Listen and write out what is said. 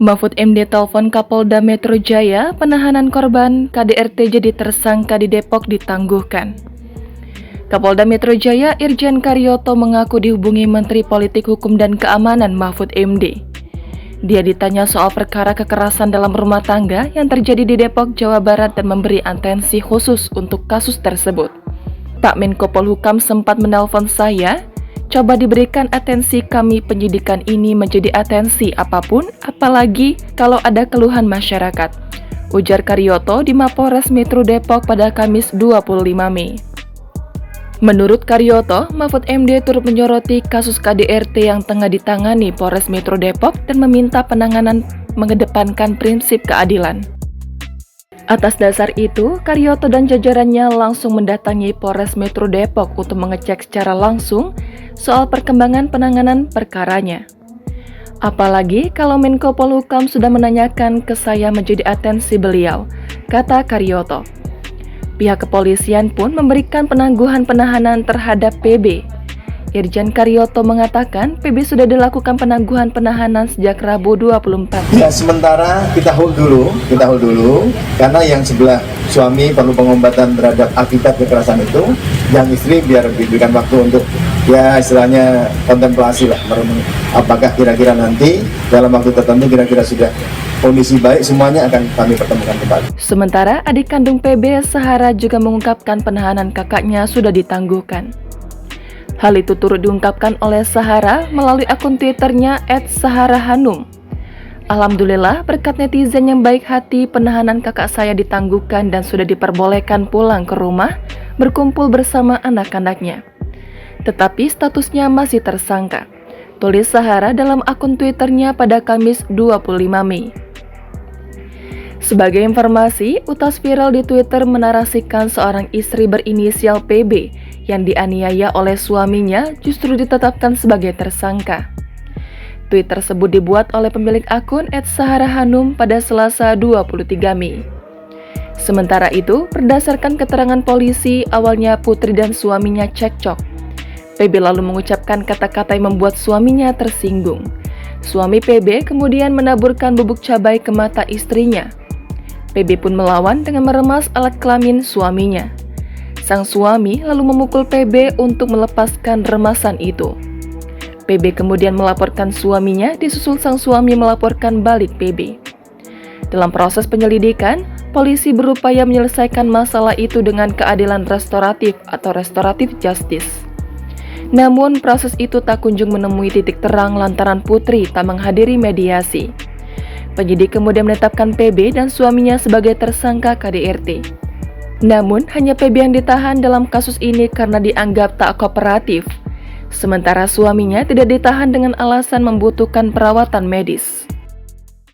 Mahfud MD telepon Kapolda Metro Jaya, penahanan korban KDRT jadi tersangka di Depok ditangguhkan. Kapolda Metro Jaya Irjen Karyoto mengaku dihubungi Menteri Politik Hukum dan Keamanan Mahfud MD. Dia ditanya soal perkara kekerasan dalam rumah tangga yang terjadi di Depok, Jawa Barat dan memberi atensi khusus untuk kasus tersebut. Pak Menko Polhukam sempat menelpon saya, coba diberikan atensi kami, penyidikan ini menjadi atensi apapun, apalagi kalau ada keluhan masyarakat, ujar Karyoto di Mapolres Metro Depok pada Kamis 25 Mei. Menurut Karyoto, Mahfud MD turut menyoroti kasus KDRT yang tengah ditangani Polres Metro Depok dan meminta penanganan mengedepankan prinsip keadilan. Atas dasar itu, Karyoto dan jajarannya langsung mendatangi Polres Metro Depok untuk mengecek secara langsung soal perkembangan penanganan perkaranya. Apalagi kalau Menko Polhukam sudah menanyakan ke saya menjadi atensi beliau, kata Karyoto. Pihak kepolisian pun memberikan penangguhan penahanan terhadap PB. Irjen Karyoto mengatakan PB sudah dilakukan penangguhan penahanan sejak Rabu 24. Ya, sementara kita hold dulu, karena yang sebelah suami perlu pengobatan terhadap akibat kekerasan itu, yang istri biar diberikan waktu untuk ya istilahnya kontemplasi lah, apakah kira-kira nanti dalam waktu tertentu kira-kira sudah kondisi baik, semuanya akan kami pertemukan kembali. Sementara adik kandung PB, Sahara, juga mengungkapkan penahanan kakaknya sudah ditangguhkan. Hal itu turut diungkapkan oleh Sahara melalui akun Twitternya @saharahanum. Alhamdulillah, berkat netizen yang baik hati, penahanan kakak saya ditangguhkan dan sudah diperbolehkan pulang ke rumah berkumpul bersama anak-anaknya. Tetapi statusnya masih tersangka, tulis Sahara dalam akun Twitternya pada Kamis 25 Mei. Sebagai informasi, utas viral di Twitter menarasikan seorang istri berinisial PB yang dianiaya oleh suaminya justru ditetapkan sebagai tersangka. Tweet tersebut dibuat oleh pemilik akun @saharahanum pada Selasa 23 Mei. Sementara itu, berdasarkan keterangan polisi, awalnya Putri dan suaminya cekcok. PB lalu mengucapkan kata-kata yang membuat suaminya tersinggung. Suami PB kemudian menaburkan bubuk cabai ke mata istrinya. PB pun melawan dengan meremas alat kelamin suaminya. Sang suami lalu memukul PB untuk melepaskan remasan itu. PB kemudian melaporkan suaminya, disusul sang suami melaporkan balik PB. Dalam proses penyelidikan, polisi berupaya menyelesaikan masalah itu dengan keadilan restoratif atau restoratif justice. Namun proses itu tak kunjung menemui titik terang lantaran Putri tak menghadiri mediasi. Penyidik kemudian menetapkan PB dan suaminya sebagai tersangka KDRT. Namun, hanya PB yang ditahan dalam kasus ini karena dianggap tak kooperatif. Sementara suaminya tidak ditahan dengan alasan membutuhkan perawatan medis.